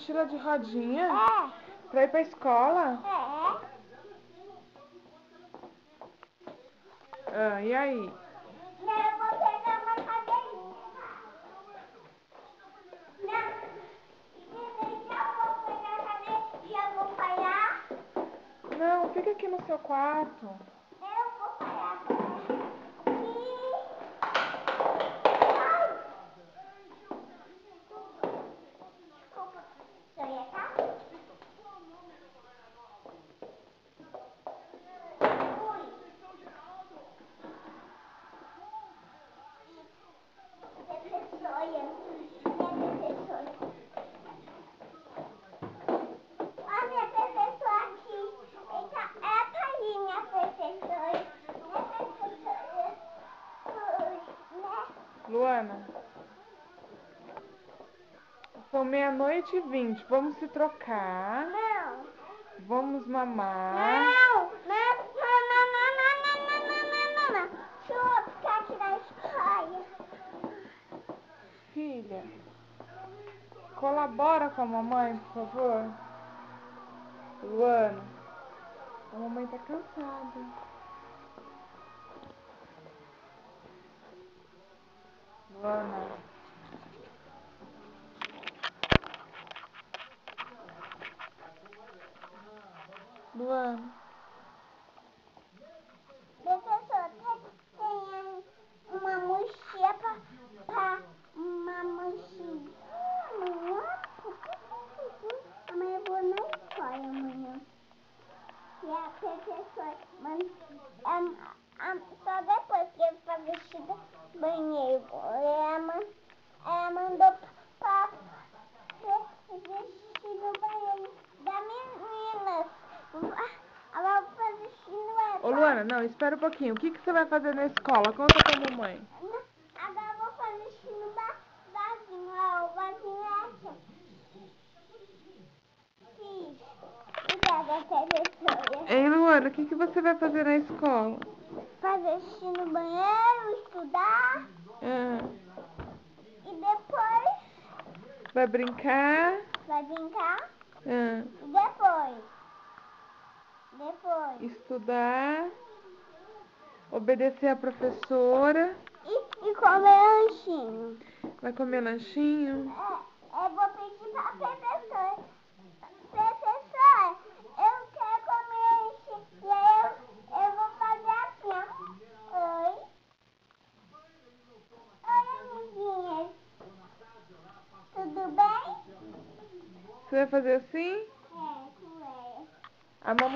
mochila de rodinha? É. Pra ir pra escola? É. Ah, e aí? Não, eu vou pegar uma cadeirinha. Não. Eu vou pegar a cadeira e acompanhar. Não, fica aqui no seu quarto. Eu vou parar. Desculpa. Eu ia cá? Professora. Minha professora. Olha minha professora aqui. Eita, é pra ali, minha professora. Minha professora. Né? Luana, são 00:20. Vamos se trocar. Não. Vamos mamar. Não. Não. Deixa eu ficar aqui na escola. Filha, colabora com a mamãe, por favor. Luana, a mamãe tá cansada. Luana. Luana. Professor, tem uma mochila pra uma mochila. Amanhã? Amanhã eu vou na escola amanhã. E a professora, só depois que eu for vestido banheiro, ela mandou pra vestir no banheiro da menina. Ela vai vestir no Ô Luana, não, espera um pouquinho. O que você vai fazer na escola? Conta pra mamãe. Agora eu vou fazer xixi no vasinho. Ó, o vasinho é aqui. Fiz. Obrigada, professora. Ei, Luana, o que você vai fazer na escola? Fazer xixi no banheiro, estudar. E depois... Vai brincar? Vai brincar. E E depois? estudar? Obedecer a professora? E comer lanchinho. Vai comer lanchinho? Eu vou pedir pra professora. Professora, eu quero comer lanchinho. E aí eu vou fazer assim, ó. Oi. Oi, amiguinhas. Tudo bem? Você vai fazer assim? É, com ela. A mamãe